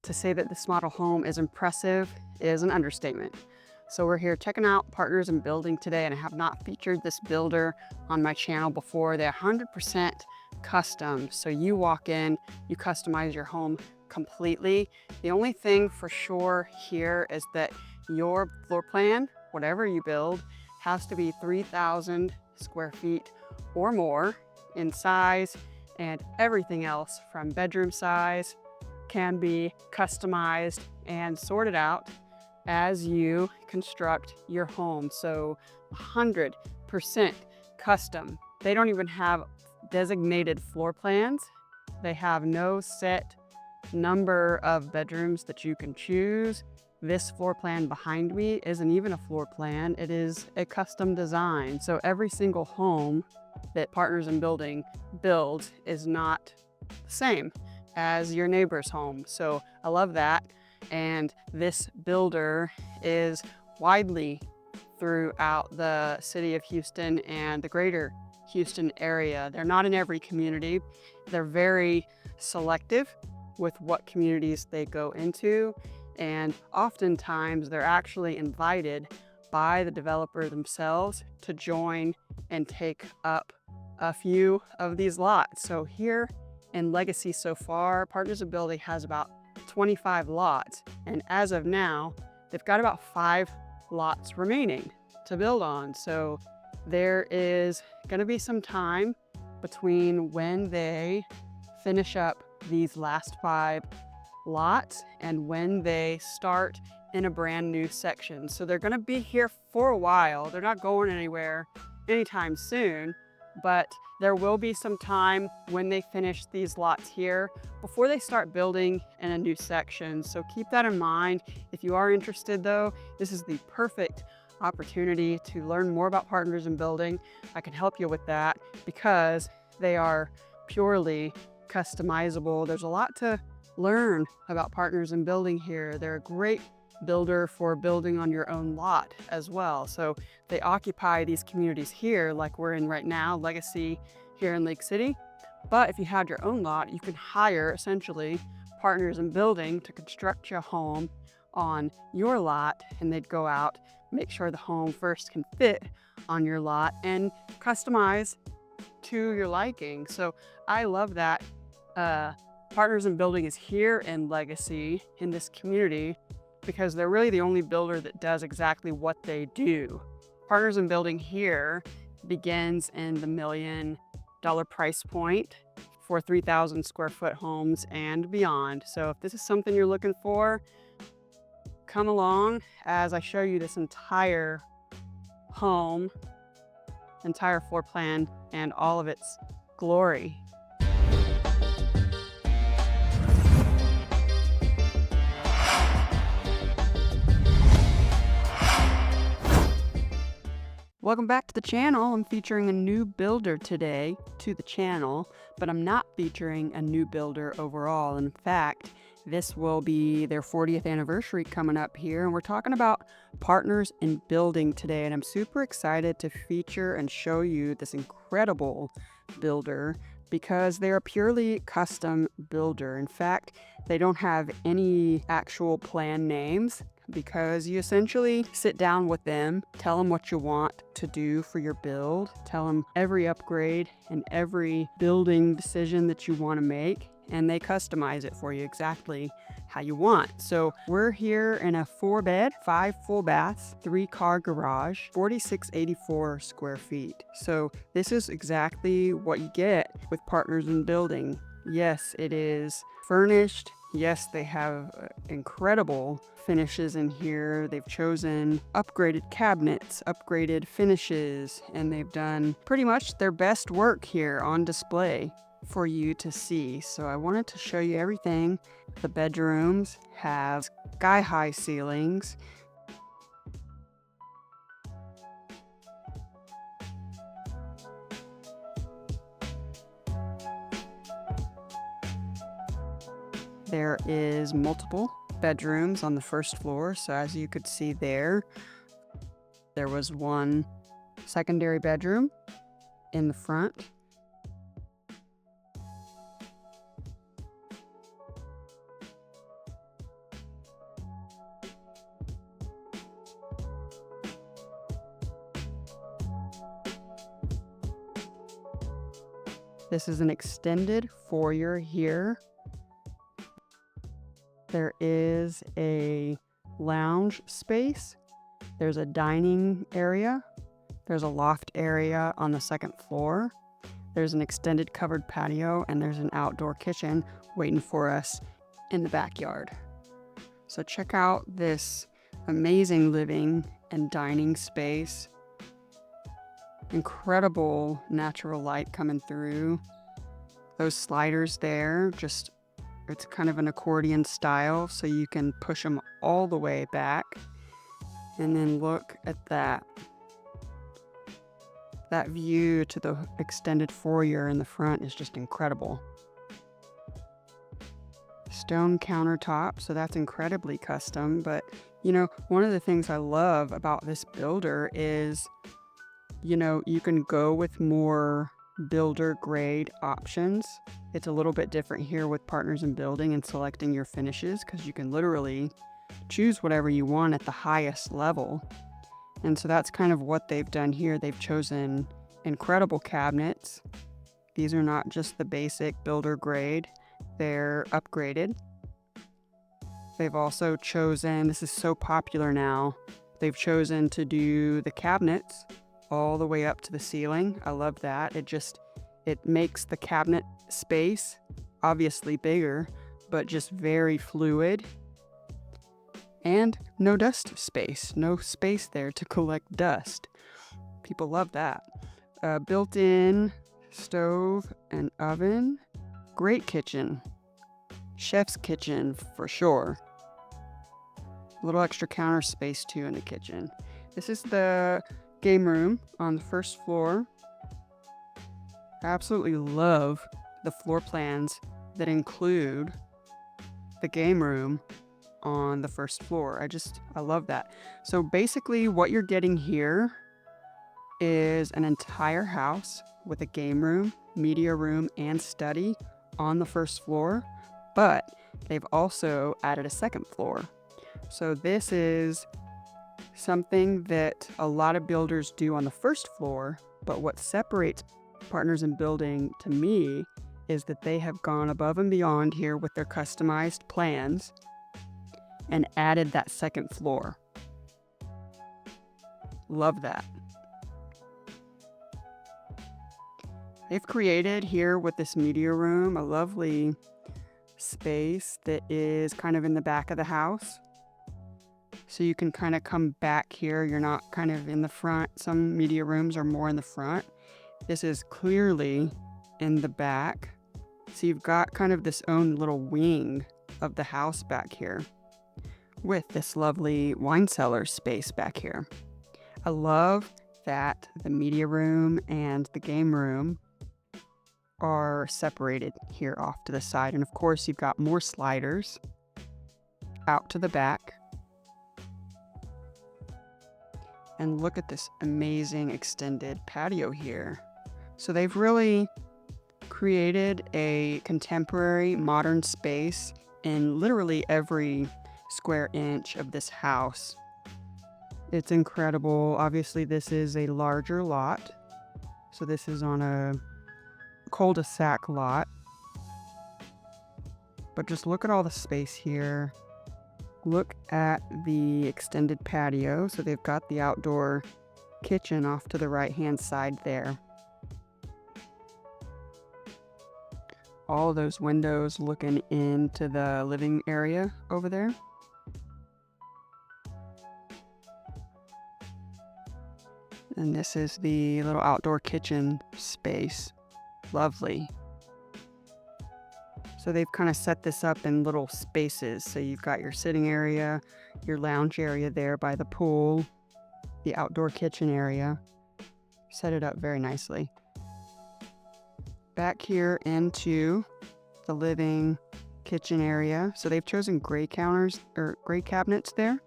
To say that this model home is impressive is an understatement. So we're here checking out Partners in Building today, and I have not featured this builder on my channel before. They're 100% custom. So you walk in, you customize your home completely. The only thing for sure here is that your floor plan, whatever you build, has to be 3,000 square feet or more in size, and everything else from bedroom size can be customized and sorted out as you construct your home. So 100% custom. They don't even have designated floor plans. They have no set number of bedrooms that you can choose. This floor plan behind me isn't even a floor plan. It is a custom design. So every single home that Partners in Building builds is not the same as your neighbor's home. So I love that. And this builder is widely throughout the city of Houston and the greater Houston area. They're not in every community. They're very selective with what communities they go into. And oftentimes they're actually invited by the developer themselves to join and take up a few of these lots. So here in Legacy so far, Partners in Building has about 25 lots. And as of now, they've got about 5 lots remaining to build on. So there is going to be some time between when they finish up these last 5 lots and when they start in a brand new section. So they're going to be here for a while. They're not going anywhere anytime soon, but there will be some time when they finish these lots here before they start building in a new section. So keep that in mind. If you are interested though, this is the perfect opportunity to learn more about Partners in Building. I can help you with that because they are purely customizable. There's a lot to learn about Partners in Building here. They're a great builder for building on your own lot as well. So they occupy these communities here like we're in right now, Legacy here in Lake City. But if you had your own lot, you can hire essentially Partners in Building to construct your home on your lot, and they'd go out, make sure the home first can fit on your lot and customize to your liking. So I love that Partners in Building is here in Legacy in this community because they're really the only builder that does exactly what they do. Partners in Building here begins in the $1 million price point for 3,000 square foot homes and beyond. So if this is something you're looking for, come along as I show you this entire home, entire floor plan, and all of its glory. Welcome back to the channel. I'm featuring a new builder today to the channel, but I'm not featuring a new builder overall. In fact, this will be their 40th anniversary coming up here, and we're talking about Partners in Building today, and I'm super excited to feature and show you this incredible builder because they're a purely custom builder. In fact, they don't have any actual plan names because you essentially sit down with them, tell them what you want to do for your build, tell them every upgrade and every building decision that you want to make, and they customize it for you exactly how you want. So we're here in a 4-bed, 5 full baths, 3-car garage, 4,684 square feet. So this is exactly what you get with Partners in Building. Yes, it is furnished. Yes, they have incredible finishes in here. They've chosen upgraded cabinets, upgraded finishes, and they've done pretty much their best work here on display for you to see. So I wanted to show you everything. The bedrooms have sky-high ceilings. There is multiple bedrooms on the first floor. So as you could see there was one secondary bedroom in the front. This is an extended foyer here. There is a lounge space. There's a dining area. There's a loft area on the second floor. There's an extended covered patio, and there's an outdoor kitchen waiting for us in the backyard. So check out this amazing living and dining space. Incredible natural light coming through. Those sliders there, it's kind of an accordion style, so you can push them all the way back. And then look at that. That view to the extended foyer in the front is just incredible. Stone countertop, so that's incredibly custom. But, one of the things I love about this builder is, you can go with more builder grade options. It's a little bit different here with Partners in Building and selecting your finishes, because you can literally choose whatever you want at the highest level. And so that's kind of what they've done here. They've chosen incredible cabinets. These are not just the basic builder grade, they're upgraded. They've also chosen, this is so popular now, they've chosen to do the cabinets all the way up to the ceiling. I love that. It makes the cabinet space obviously bigger, but just very fluid. And no dust space, no space there to collect dust. People love that. Built-in stove and oven. Great kitchen. Chef's kitchen for sure. A little extra counter space too in the kitchen. This is the game room on the first floor. I absolutely love the floor plans that include the game room on the first floor. I love that. So basically what you're getting here is an entire house with a game room, media room, and study on the first floor, but they've also added a second floor. So this is something that a lot of builders do on the first floor, but what separates Partners in Building to me is that they have gone above and beyond here with their customized plans and added that second floor. Love that. They've created here with this media room a lovely space that is kind of in the back of the house. So you can kind of come back here. You're not kind of in the front. Some media rooms are more in the front. This is clearly in the back. So you've got kind of this own little wing of the house back here with this lovely wine cellar space back here. I love that the media room and the game room are separated here off to the side. And of course, you've got more sliders out to the back. And look at this amazing extended patio here. So they've really created a contemporary modern space in literally every square inch of this house. It's incredible. Obviously, this is a larger lot. So this is on a cul-de-sac lot. But just look at all the space here. Look at the extended patio. So they've got the outdoor kitchen off to the right-hand side there. All of those windows looking into the living area over there. And this is the little outdoor kitchen space. Lovely. So they've kind of set this up in little spaces. So you've got your sitting area, your lounge area there by the pool, the outdoor kitchen area. Set it up very nicely. Back here into the living kitchen area. So they've chosen gray counters or gray cabinets there,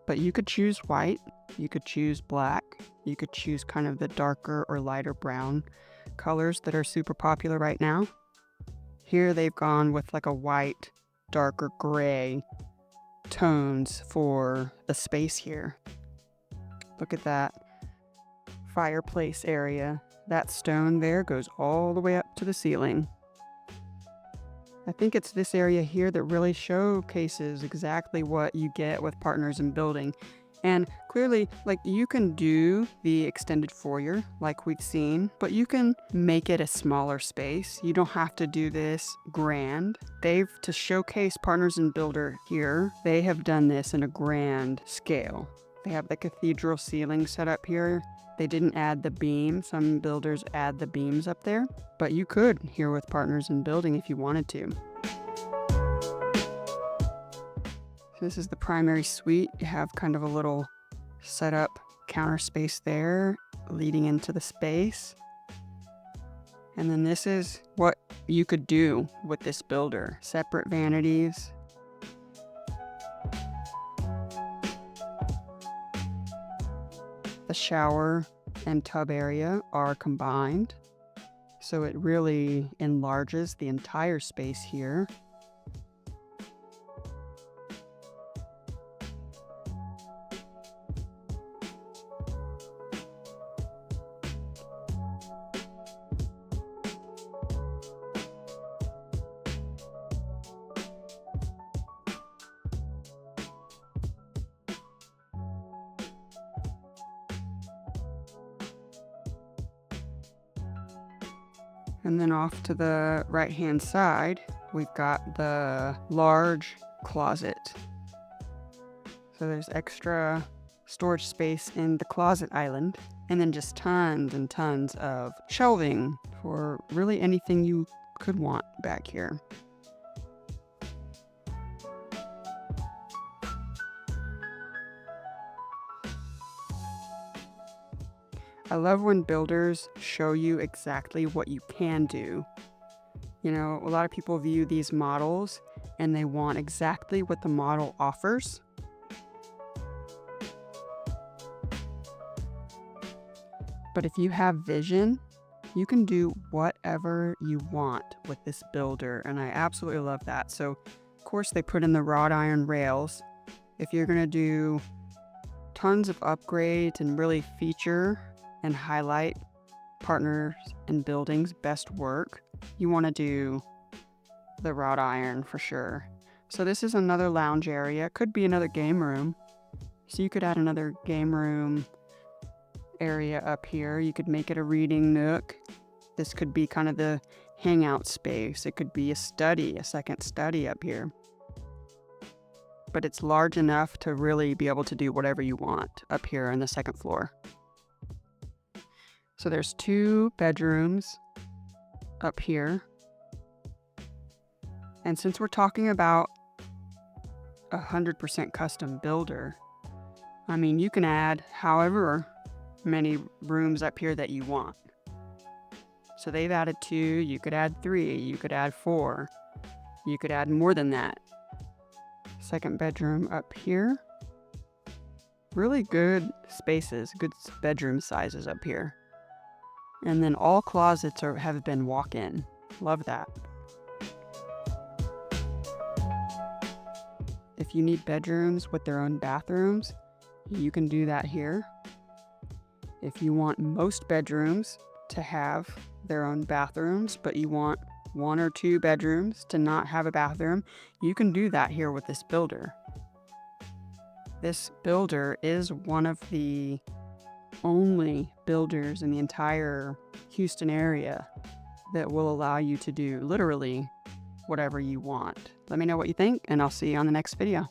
but you could choose white, you could choose black, you could choose kind of the darker or lighter brown colors that are super popular right now. Here they've gone with like a white, darker gray tones for the space here. Look at that fireplace area That stone there goes all the way up to the ceiling. I think it's this area here that really showcases exactly what you get with Partners in Building. And clearly, like, you can do the extended foyer like we've seen, but you can make it a smaller space. You don't have to do this grand. To showcase Partners in Builder here, they have done this in a grand scale. They have the cathedral ceiling set up here. They didn't add the beam. Some builders add the beams up there, but you could here with Partners in Building if you wanted to. This is the primary suite. You have kind of a little setup counter space there leading into the space. And then this is what you could do with this builder. Separate vanities. The shower and tub area are combined, so it really enlarges the entire space here. And then off to the right-hand side, we've got the large closet. So there's extra storage space in the closet island, and then just tons and tons of shelving for really anything you could want back here. I love when builders show you exactly what you can do. You know, a lot of people view these models and they want exactly what the model offers. But if you have vision, you can do whatever you want with this builder, and I absolutely love that. So, of course, they put in the wrought iron rails. If you're going to do tons of upgrades and really feature and highlight Partners in Building's best work, you want to do the wrought iron for sure. So this is another lounge area. Could be another game room. So you could add another game room area up here. You could make it a reading nook. This could be kind of the hangout space. It could be a study, a second study up here. But it's large enough to really be able to do whatever you want up here on the second floor. So there's 2 bedrooms up here. And since we're talking about 100% custom builder, I mean, you can add however many rooms up here that you want. So they've added 2, you could add 3, you could add 4, you could add more than that. Second bedroom up here. Really good spaces, good bedroom sizes up here. And then all closets have been walk-in. Love that. If you need bedrooms with their own bathrooms, you can do that here. If you want most bedrooms to have their own bathrooms, but you want 1 or 2 bedrooms to not have a bathroom, you can do that here with this builder. This builder is one of the only builders in the entire Houston area that will allow you to do literally whatever you want. Let me know what you think, and I'll see you on the next video.